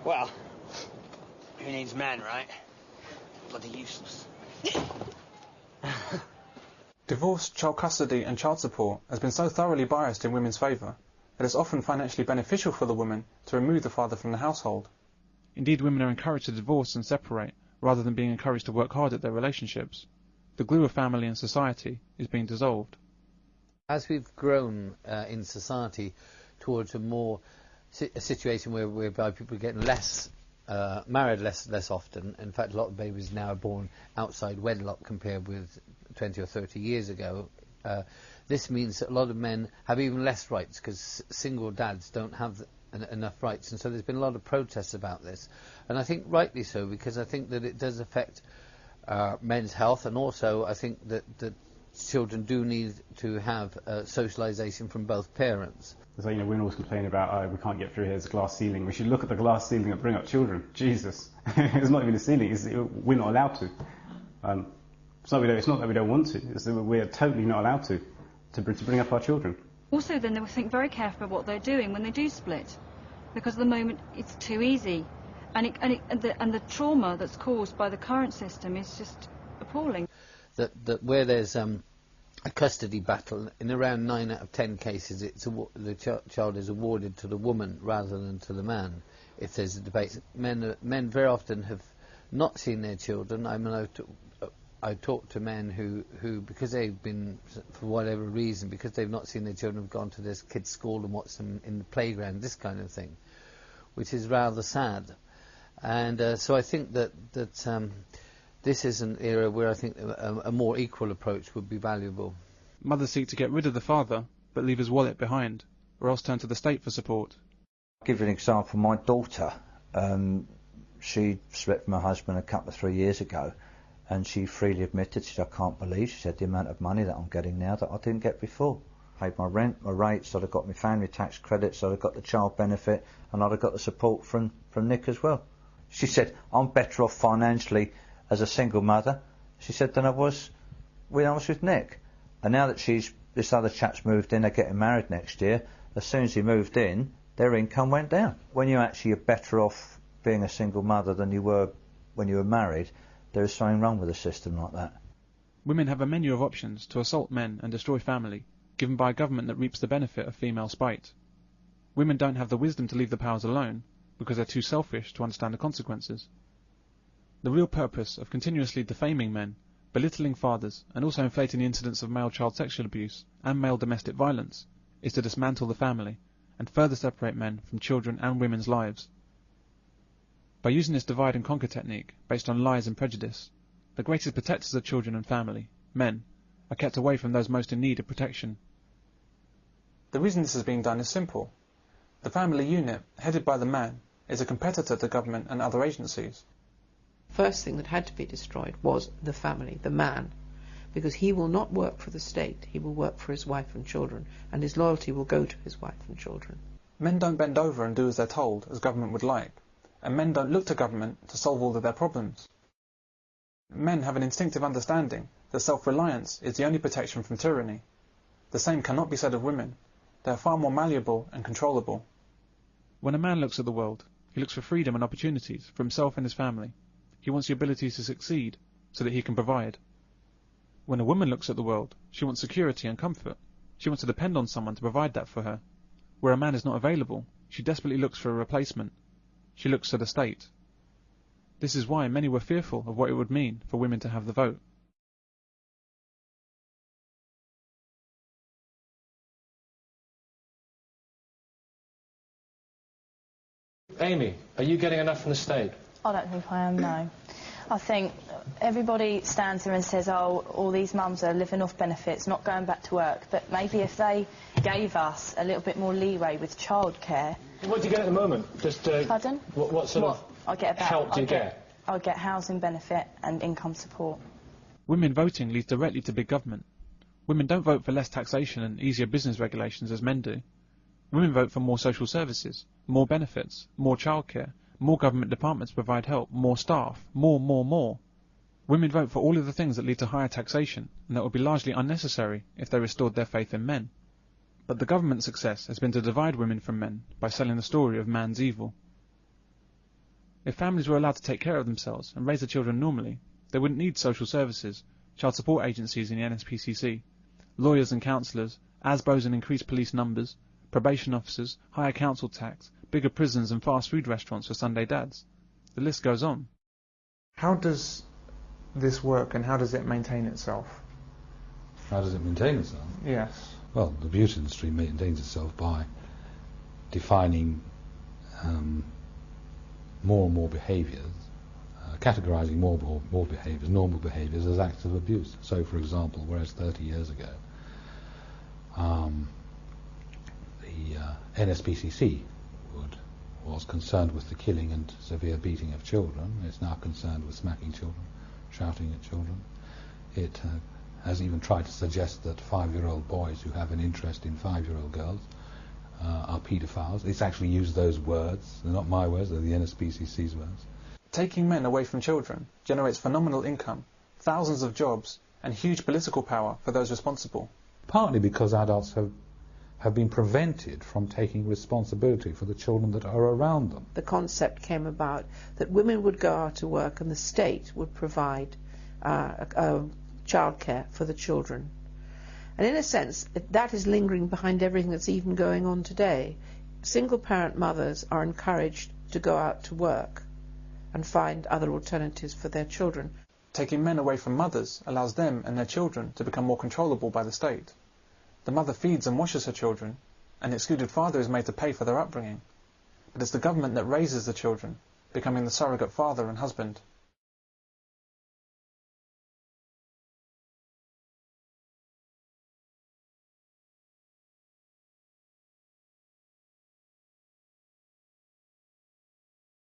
Well, who needs men, right? Bloody useless. Divorce, child custody and child support has been so thoroughly biased in women's favour that it's often financially beneficial for the woman to remove the father from the household. Indeed, women are encouraged to divorce and separate rather than being encouraged to work hard at their relationships. The glue of family and society is being dissolved. As we've grown in society towards a situation whereby people are getting married less often. In fact, a lot of babies now are born outside wedlock compared with 20 or 30 years ago. This means that a lot of men have even less rights because single dads don't have enough rights, and so there's been a lot of protests about this, and I think rightly so, because I think that it does affect men's health, and also I think that children do need to have socialisation from both parents. So, women always complain about, we can't get through here, there's a glass ceiling. We should look at the glass ceiling and bring up children. Jesus. It's not even a ceiling, we're not allowed to. It's not that we don't want to, it's that we're totally not allowed to bring up our children. Also then they will think very carefully about what they're doing when they do split, because at the moment it's too easy. And the trauma that's caused by the current system is just appalling. That where there's a custody battle, in around 9 out of 10 cases, the child is awarded to the woman rather than to the man. If there's a debate, men very often have not seen their children. I mean, I talk to men who, because they've been, for whatever reason, because they've not seen their children, have gone to this kid's school and watched them in the playground, this kind of thing, which is rather sad. And so I think that this is an era where I think a more equal approach would be valuable. Mothers seek to get rid of the father, but leave his wallet behind, or else turn to the state for support. I'll give you an example. My daughter, she split from her husband a couple of 3 years ago, and she freely admitted, she said, I can't believe, she said, the amount of money that I'm getting now that I didn't get before. Paid my rent, my rates, I'd have got my family tax credits, I'd have got the child benefit, and I'd have got the support from Nick as well. She said, I'm better off financially as a single mother, she said, than I was when I was with Nick. And now that this other chap's moved in, they're getting married next year, as soon as he moved in, their income went down. When you actually are better off being a single mother than you were when you were married, there is something wrong with a system like that. Women have a menu of options to assault men and destroy family, given by a government that reaps the benefit of female spite. Women don't have the wisdom to leave the powers alone, because they're too selfish to understand the consequences. The real purpose of continuously defaming men, belittling fathers, and also inflating the incidence of male child sexual abuse and male domestic violence is to dismantle the family and further separate men from children and women's lives. By using this divide and conquer technique based on lies and prejudice, the greatest protectors of children and family, men, are kept away from those most in need of protection. The reason this is being done is simple. The family unit, headed by the man, is a competitor to government and other agencies. First thing that had to be destroyed was the family, the man, because he will not work for the state, he will work for his wife and children, and his loyalty will go to his wife and children. Men don't bend over and do as they're told, as government would like, and men don't look to government to solve all of their problems. Men have an instinctive understanding that self-reliance is the only protection from tyranny. The same cannot be said of women. They are far more malleable and controllable. When a man looks at the world, he looks for freedom and opportunities for himself and his family. He wants the ability to succeed so that he can provide. When a woman looks at the world, she wants security and comfort. She wants to depend on someone to provide that for her. Where a man is not available, she desperately looks for a replacement. She looks to the state. This is why many were fearful of what it would mean for women to have the vote. Amy, are you getting enough from the state? I don't think I am, no. I think everybody stands here and says, oh, all these mums are living off benefits, not going back to work. But maybe if they gave us a little bit more leeway with childcare... What do you get at the moment? Just, pardon? What sort of help do you get? I get housing benefit and income support. Women voting leads directly to big government. Women don't vote for less taxation and easier business regulations as men do. Women vote for more social services, more benefits, more childcare, more government departments provide help, more staff, more. Women vote for all of the things that lead to higher taxation, and that would be largely unnecessary if they restored their faith in men. But the government's success has been to divide women from men by selling the story of man's evil. If families were allowed to take care of themselves and raise their children normally, they wouldn't need social services, child support agencies in the NSPCC, lawyers and counsellors, ASBOs and increased police numbers, probation officers, higher council tax, bigger prisons and fast food restaurants for Sunday dads. The list goes on. How does this work and how does it maintain itself? How does it maintain itself? Yes. Well, the beauty industry maintains itself by defining more and more behaviours, categorising more behaviours, normal behaviours, as acts of abuse. So, for example, whereas 30 years ago, the NSPCC was concerned with the killing and severe beating of children. It's now concerned with smacking children, shouting at children. It has even tried to suggest that 5-year-old boys who have an interest in 5-year-old girls are paedophiles. It's actually used those words. They're not my words, they're the NSPCC's words. Taking men away from children generates phenomenal income, thousands of jobs, and huge political power for those responsible. Partly because adults have been prevented from taking responsibility for the children that are around them. The concept came about that women would go out to work and the state would provide childcare for the children. And in a sense, that is lingering behind everything that's even going on today. Single-parent mothers are encouraged to go out to work and find other alternatives for their children. Taking men away from mothers allows them and their children to become more controllable by the state. The mother feeds and washes her children, and the excluded father is made to pay for their upbringing. But it's the government that raises the children, becoming the surrogate father and husband.